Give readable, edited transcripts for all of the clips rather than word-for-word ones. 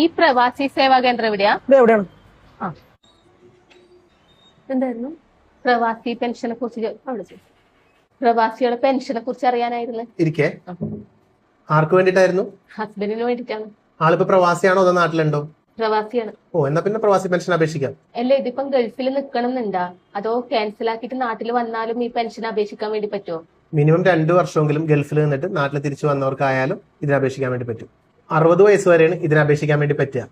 ഈ പ്രവാസി സേവാ കേന്ദ്രം എവിടെയാ? എവിടെയാണ്? ആ, എന്തായിരുന്നു? പ്രവാസി പെൻഷനെ കുറിച്ച് പ്രവാസികളുടെ പെൻഷനെ കുറിച്ച് അറിയാനായിരുന്നു. ഇരിക്കേ ആർക്ക് വേണ്ടിട്ടായിരുന്നു? ഹസ്ബൻഡിന് വേണ്ടിട്ടാണ്. ആളിപ്പോ പ്രവാസിയാണോ അതോ നാട്ടിലുണ്ടോ? പ്രവാസിയാണ്. എന്നാ പിന്നെ പ്രവാസി പെൻഷൻ അപേക്ഷിക്കാം. അല്ല, ഇതിപ്പം ഗൾഫിൽ നിക്കണം എന്നുണ്ടാ അതോ ക്യാൻസൽ ആക്കിയിട്ട് നാട്ടിൽ വന്നാലും ഈ പെൻഷൻ അപേക്ഷിക്കാൻ വേണ്ടി പറ്റുമോ? മിനിമം 2 വർഷമെങ്കിലും ഗൾഫിൽ നിന്നിട്ട് നാട്ടിൽ തിരിച്ചു വന്നവർക്കായാലും ഇതിന് അപേക്ഷിക്കാൻ വേണ്ടി പറ്റും. 60 വയസ്സ് വരെയാണ് ഇതിന് അപേക്ഷിക്കാൻ വേണ്ടി പറ്റുക.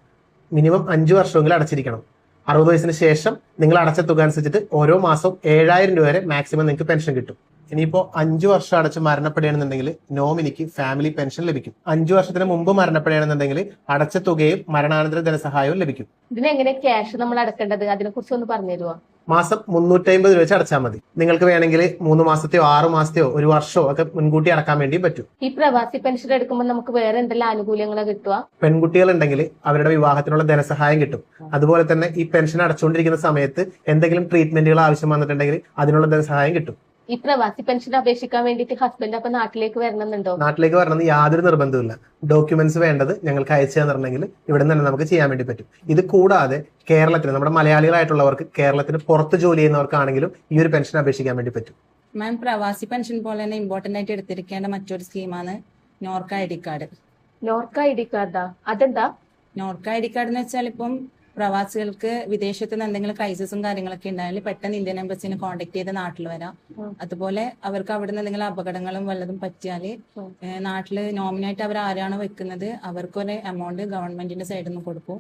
മിനിമം 5 വർഷമെങ്കിലും അടച്ചിരിക്കണം. 60 വയസ്സിന് ശേഷം നിങ്ങൾ അടച്ച തുക അനുസരിച്ചിട്ട് ഓരോ മാസവും 7000 രൂപ വരെ മാക്സിമം നിങ്ങൾക്ക് പെൻഷൻ കിട്ടും. ഇനിയിപ്പോ 5 വർഷം അടച്ച് മരണപ്പെടുകയാണെന്നുണ്ടെങ്കിൽ നോമിനിക്ക് ഫാമിലി പെൻഷൻ ലഭിക്കും. 5 വർഷത്തിന് മുമ്പ് മരണപ്പെടുകയാണെന്നുണ്ടെങ്കിൽ അടച്ച തുകയും മരണാനന്തര ധനസഹായവും ലഭിക്കും. ഇതിനെങ്ങനെ ക്യാഷ് നമ്മൾ അടക്കേണ്ടത്, അതിനെ കുറിച്ച് ഒന്ന് പറഞ്ഞു തരുമോ? മാസം 350 രൂപ വെച്ച് അടച്ചാൽ മതി. നിങ്ങൾക്ക് വേണമെങ്കിൽ 3 മാസത്തെയോ 6 മാസത്തെയോ 1 വർഷമോ ഒക്കെ മുൻകൂട്ടി അടക്കാൻ വേണ്ടി പറ്റും. ഈ പ്രവാസി പെൻഷൻ എടുക്കുമ്പോൾ നമുക്ക് വേറെ എന്തെല്ലാം ആനുകൂല്യങ്ങളാണ് കിട്ടുക? പെൺകുട്ടികൾ ഉണ്ടെങ്കിൽ അവരുടെ വിവാഹത്തിനുള്ള ധനസഹായം കിട്ടും. അതുപോലെ തന്നെ ഈ പെൻഷൻ അടച്ചുകൊണ്ടിരിക്കുന്ന സമയത്ത് എന്തെങ്കിലും ട്രീറ്റ്മെന്റുകൾ ആവശ്യം വന്നിട്ടുണ്ടെങ്കിൽ അതിനുള്ള ധനസഹായം കിട്ടും. ഈ പ്രവാസി പെൻഷൻ അപേക്ഷിക്കാൻ വേണ്ടിട്ട് ഹസ്ബൻഡ് അപ്പൊ നാട്ടിലേക്ക് വരണമെന്നുണ്ടോ? നാട്ടിലേക്ക് വരണമെന്ന് യാതൊരു നിർബന്ധമില്ല. ഡോക്യുമെന്റ്സ് വേണ്ടത് ഞങ്ങൾക്ക് അയച്ചു തന്നിട്ടുണ്ടെങ്കിൽ ഇവിടെ നിന്ന് നമുക്ക് ചെയ്യാൻ വേണ്ടി പറ്റും. ഇത് കൂടാതെ കേരളത്തിന്, നമ്മുടെ മലയാളികളായിട്ടുള്ളവർക്ക് കേരളത്തിന് പുറത്ത് ജോലി ചെയ്യുന്നവർക്കാണെങ്കിലും ഈ ഒരു പെൻഷൻ അപേക്ഷിക്കാൻ വേണ്ടി പറ്റും. മാം, പ്രവാസി പെൻഷൻ പോലെ തന്നെ ഇമ്പോർട്ടന്റ് ആയിട്ട് എടുത്തിരിക്കേണ്ട മറ്റൊരു സ്കീമാണ് Norka ID card. Norka ID കാർഡാ? അതെന്താ? നോർക്ക ID കാർഡ് എന്ന് വെച്ചാൽ ഇപ്പം പ്രവാസികൾക്ക് വിദേശത്ത് നിന്ന് എന്തെങ്കിലും ക്രൈസിസും കാര്യങ്ങളൊക്കെ ഉണ്ടായാലും പെട്ടെന്ന് ഇന്ത്യൻ എംബസിനെ കോൺടാക്ട് ചെയ്ത് നാട്ടിൽ വരാം. അതുപോലെ അവർക്ക് അവിടെ നിന്ന് എന്തെങ്കിലും അപകടങ്ങളും വല്ലതും പറ്റിയാല് നാട്ടില് നോമിനായിട്ട് അവർ ആരാണ് വെക്കുന്നത് അവർക്കൊരു എമൗണ്ട് ഗവൺമെന്റിന്റെ സൈഡിൽ നിന്ന് കൊടുക്കും.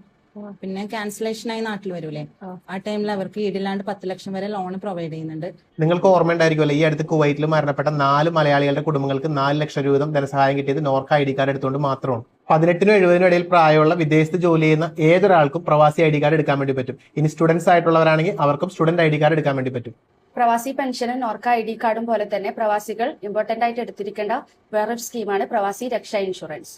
പിന്നെ ക്യാൻസലേഷനായി നാട്ടിൽ വരൂലേ, ആ ടൈമിൽ അവർക്ക് ഈടില്ലാണ്ട് 10 ലക്ഷം വരെ ലോൺ പ്രൊവൈഡ് ചെയ്യുന്നുണ്ട്. നിങ്ങൾക്ക് ഓർമ്മയുണ്ടായിരിക്കുമല്ലോ, ഈ അടുത്ത് കുവൈറ്റിൽ മരണപ്പെട്ട 4 മലയാളികളുടെ കുടുംബങ്ങൾക്ക് 4 ലക്ഷം രൂപ ധനസഹായം കിട്ടിയത് നോർക്ക ID കാർഡ് എടുത്തുകൊണ്ട് മാത്രമാണ്. 18-നും 70-നും ഇടയിൽ പ്രായമുള്ള വിദേശത്ത് ജോലി ചെയ്യുന്ന ഏതൊരാൾക്കും പ്രവാസി ID കാർഡ് എടുക്കാൻ വേണ്ടി പറ്റും. ഇനി സ്റ്റുഡൻസ് ആയിട്ടുള്ളവരാണെങ്കിൽ അവർക്കും സ്റ്റുഡന്റ് ID കാർഡ് എടുക്കാൻ വേണ്ടി പറ്റും. പ്രവാസി പെൻഷനും നോർക്ക ID കാർഡും പോലെ തന്നെ പ്രവാസികൾ ഇമ്പോർട്ടന്റ് ആയിട്ട് എടുത്തിരിക്കേണ്ട വേറൊരു സ്കീമാണ് പ്രവാസി രക്ഷാ ഇൻഷുറൻസ്.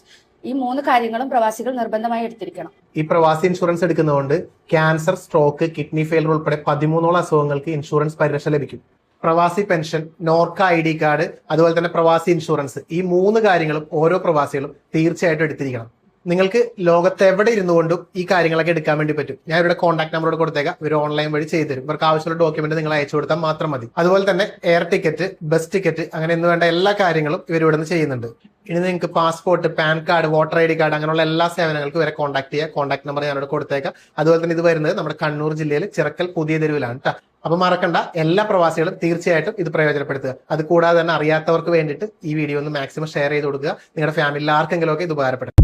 ഈ 3 കാര്യങ്ങളും പ്രവാസികൾ നിർബന്ധമായി എടുത്തിരിക്കണം. ഈ പ്രവാസി ഇൻഷുറൻസ് എടുക്കുന്നതുകൊണ്ട് ക്യാൻസർ, സ്ട്രോക്ക്, കിഡ്നി ഫെയിലർ ഉൾപ്പെടെ 13ഓളം അസുഖങ്ങൾക്ക് ഇൻഷുറൻസ് പരിരക്ഷ ലഭിക്കും. പ്രവാസി പെൻഷൻ, നോർക്ക ID കാർഡ്, അതുപോലെ തന്നെ പ്രവാസി ഇൻഷുറൻസ്, ഈ 3 കാര്യങ്ങളും ഓരോ പ്രവാസികളും തീർച്ചയായിട്ടും എടുത്തിരിക്കണം. നിങ്ങൾക്ക് ലോകത്ത് എവിടെ ഇരുന്നുകൊണ്ടും ഈ കാര്യങ്ങളൊക്കെ എടുക്കാൻ വേണ്ടി പറ്റും. ഞാൻ ഇവരുടെ കോൺടാക്ട് നമ്പറോട് കൊടുത്തേക്കാം. ഇവർ ഓൺലൈൻ വഴി ചെയ്തു തരും. ഇവർക്ക് ആവശ്യമുള്ള ഡോക്യുമെന്റ് നിങ്ങൾ അയച്ചു കൊടുത്താൽ മാത്രം മതി. അതുപോലെ തന്നെ എയർ ടിക്കറ്റ്, ബസ് ടിക്കറ്റ്, അങ്ങനെ എന്ന് വേണ്ട എല്ലാ കാര്യങ്ങളും ഇവർ ഇവിടെ നിന്ന് ചെയ്യുന്നുണ്ട്. ഇനി നിങ്ങൾക്ക് passport, pan card, voter ID card, അങ്ങനെയുള്ള എല്ലാ സേവനങ്ങൾക്കും ഇവരെ കോൺടാക്ട് ചെയ്യുക. കോൺടാക്ട് നമ്പർ ഞാനോട് കൊടുത്തേക്കാം. അതുപോലെ തന്നെ ഇത് വരുന്നത് നമ്മുടെ കണ്ണൂർ ജില്ലയിൽ ചിറക്കൽ പുതിയ തെരുവിലാണ് കേട്ടോ. അപ്പൊ മറക്കണ്ട, എല്ലാ പ്രവാസികളും തീർച്ചയായിട്ടും ഇത് പ്രയോജനപ്പെടുത്തുക. അത് കൂടാതെ തന്നെ അറിയാത്തവർക്ക് വേണ്ടിയിട്ട് ഈ വീഡിയോ ഒന്ന് മാക്സിമം ഷെയർ ചെയ്ത് കൊടുക്കുക. നിങ്ങളുടെ ഫാമിലിയിൽ ആർക്കെങ്കിലും ഒക്കെ ഇത് ഉപകാരപ്പെടും.